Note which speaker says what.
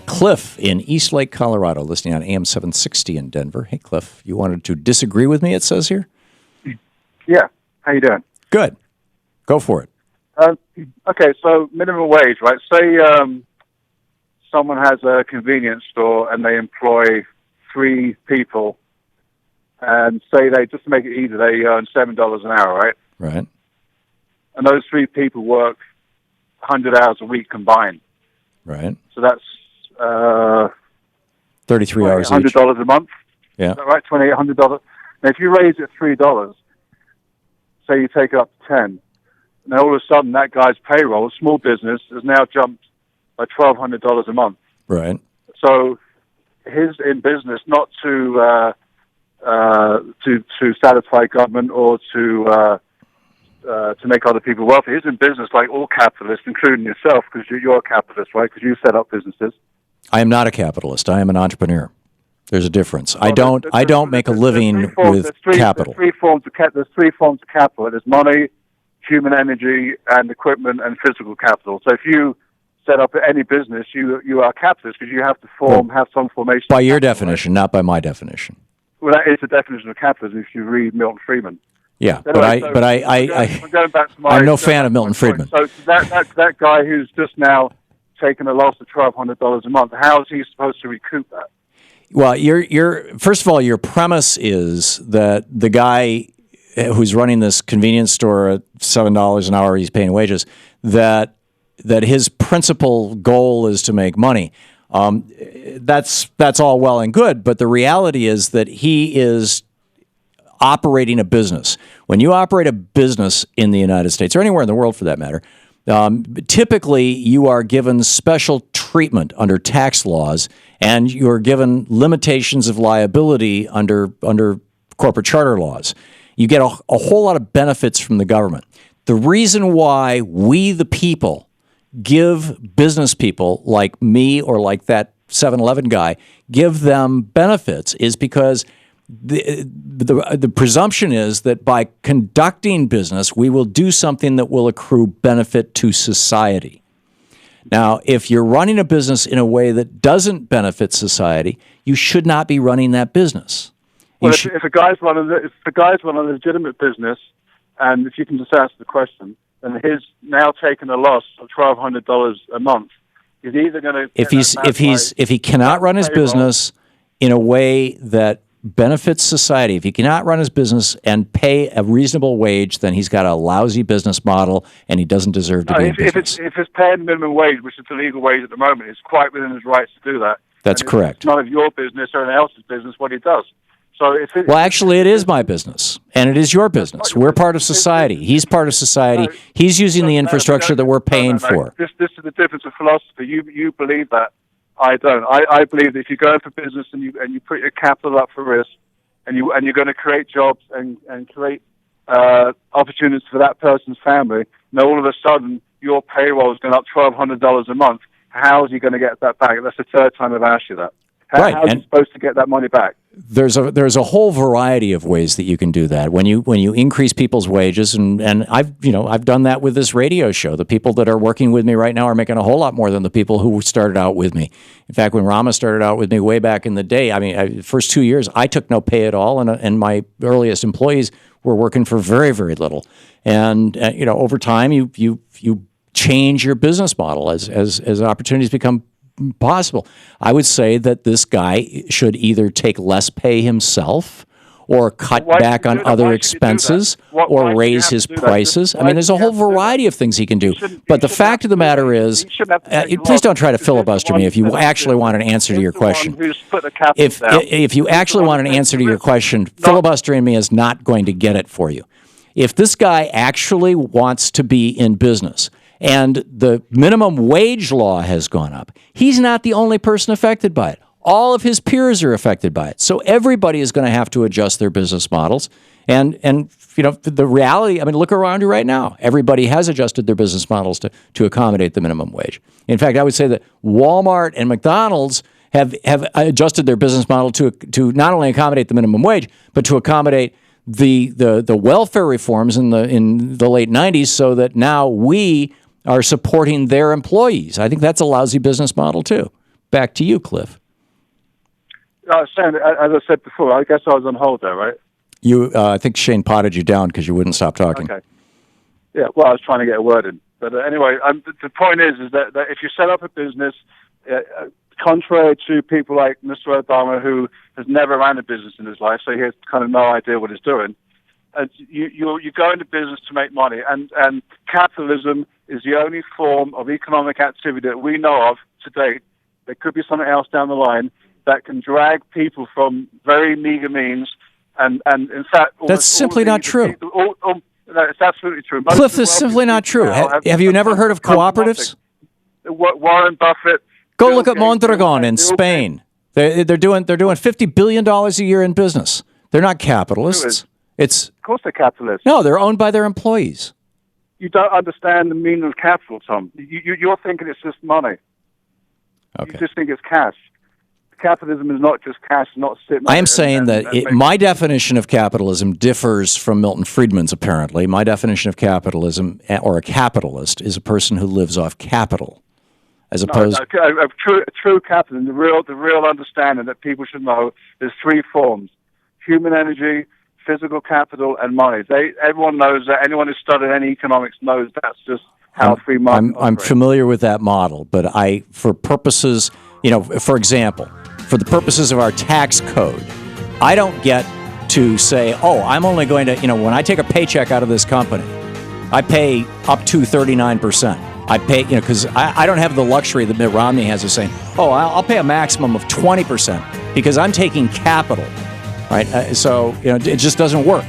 Speaker 1: Cliff in Eastlake, Colorado, listening on AM 760 in Denver. Hey, Cliff, you wanted to disagree with me, it says here?
Speaker 2: Yeah. How you doing?
Speaker 1: Good. Go for it.
Speaker 2: Okay, so minimum wage, right? Say someone has a convenience store and they employ 3 people, and say they, just to make it easy, they earn $7 an hour, right?
Speaker 1: Right.
Speaker 2: And those 3 people work 100 hours a week combined.
Speaker 1: Right.
Speaker 2: So that's
Speaker 1: 33 hours each.
Speaker 2: $100 a month.
Speaker 1: Yeah.
Speaker 2: Is that right? $2,800. Now, if you raise it $3, say you take it up to 10, now all of a sudden that guy's payroll, small business, has now jumped by $1,200 a month.
Speaker 1: Right.
Speaker 2: So he's in business not to satisfy government or to make other people wealthy. He's in business like all capitalists, including yourself, because you're a capitalist, right? Because you set up businesses.
Speaker 1: I am not a capitalist. I am an entrepreneur. There's a difference. I don't make a living with capital.
Speaker 2: There's three forms of capital. There's money, human energy, and equipment and physical capital. So if you set up any business, you are a capitalist because you have to have some formation.
Speaker 1: By your definition, not by my definition.
Speaker 2: Well, that is the definition of capitalism if you read Milton Friedman.
Speaker 1: Yeah,
Speaker 2: anyway,
Speaker 1: I'm
Speaker 2: going back to
Speaker 1: I'm no fan of Milton Friedman.
Speaker 2: So that guy who's just now taken a loss of $1,200 a month, how is he supposed to recoup that?
Speaker 1: Well, first of all, your premise is that the guy who's running this convenience store at $7 an hour, he's paying wages, that his principal goal is to make money. That's all well and good, but the reality is that he is operating a business. When you operate a business in the United States, or anywhere in the world for that matter, typically you are given special treatment under tax laws, and you're given limitations of liability under corporate charter laws. You get a whole lot of benefits from the government. The reason why we, the people, give business people like me or like that 7-Eleven guy, give them benefits is because the presumption is that by conducting business, we will do something that will accrue benefit to society. Now, if you're running a business in a way that doesn't benefit society, you should not be running that business.
Speaker 2: Well, if a guy's running a legitimate business, and if you can just answer the question, and he's now taken a loss of $1,200 a month, he's either going to
Speaker 1: if he cannot run his business in a way that benefits society, if he cannot run his business and pay a reasonable wage, then he's got a lousy business model and he doesn't deserve to be in business.
Speaker 2: If it's paying minimum wage, which is the legal wage at the moment, it's quite within his rights to do that.
Speaker 1: That's correct.
Speaker 2: It's none of your business or anyone else's business what he does. So
Speaker 1: well, actually, it is my business, and it is your business. We're part of society. He's part of society. He's using the infrastructure that we're paying for.
Speaker 2: This is the difference of philosophy. You believe that. I don't. I believe that if you go for business and you put your capital up for risk, and you're going to create jobs and create opportunities for that person's family, now all of a sudden your payroll is going up $1,200 a month. How is he going to get that back? That's the third time I've asked you that. How is he supposed to get that money back?
Speaker 1: There's a whole variety of ways that you can do that. When you increase people's wages, and I've done that with this radio show. The people that are working with me right now are making a whole lot more than the people who started out with me. In fact, when Rama started out with me way back in the day, the first 2 years I took no pay at all, and my earliest employees were working for very, very little. And over time you change your business model as opportunities become possible. I would say that this guy should either take less pay himself or cut back on other expenses or raise his prices. There's a whole variety of things he can do. But the fact of the matter is, please don't try to filibuster me if you actually want an answer to your question. If you actually want an answer to your question, filibustering me is not going to get it for you. If this guy actually wants to be in business, and the minimum wage law has gone up, he's not the only person affected by it. All of his peers are affected by it. So everybody is going to have to adjust their business models. And the reality, look around you right now. Everybody has adjusted their business models to accommodate the minimum wage. In fact, I would say that Walmart and McDonald's have adjusted their business model to not only accommodate the minimum wage, but to accommodate the welfare reforms in the late 90s, so that now we are supporting their employees. I think that's a lousy business model too. Back to you, Cliff.
Speaker 2: I was saying, as I said before, I guess I was on hold there, right?
Speaker 1: I think Shane potted you down because you wouldn't stop talking.
Speaker 2: Okay. Yeah, well, I was trying to get a word in. But anyway, the point is that if you set up a business, contrary to people like Mr. Obama, who has never ran a business in his life, so he has kind of no idea what he's doing, you go into business to make money. And capitalism is the only form of economic activity that we know of to date. There could be something else down the line that can drag people from very meager means. And in fact,
Speaker 1: that's simply not true.
Speaker 2: No, it's absolutely true.
Speaker 1: Cliff, this is simply not true. Have you never heard of cooperatives?
Speaker 2: Warren Buffett.
Speaker 1: Go look at Mondragon in Spain. They're doing $50 billion a year in business. They're not capitalists.
Speaker 2: Of course they're capitalists.
Speaker 1: No, they're owned by their employees.
Speaker 2: You don't understand the meaning of capital, Tom. You're thinking it's just money.
Speaker 1: Okay.
Speaker 2: You just think it's cash. Capitalism is not just cash, not sitting.
Speaker 1: I am saying that my definition of capitalism differs from Milton Friedman's, apparently. My definition of capitalism, or a capitalist, is a person who lives off capital, as opposed
Speaker 2: to true capitalism. The real understanding that people should know, there's three forms: human energy, physical capital, and money. Everyone knows that. Anyone who's studied any economics knows that's just how free market operates.
Speaker 1: I'm familiar with that model, but for purposes, for example, for the purposes of our tax code, I don't get to say, I'm only going to, when I take a paycheck out of this company, I pay up to 39%. I pay, because I don't have the luxury that Mitt Romney has of saying, I'll pay a maximum of 20% because I'm taking capital, right? So, it just doesn't work.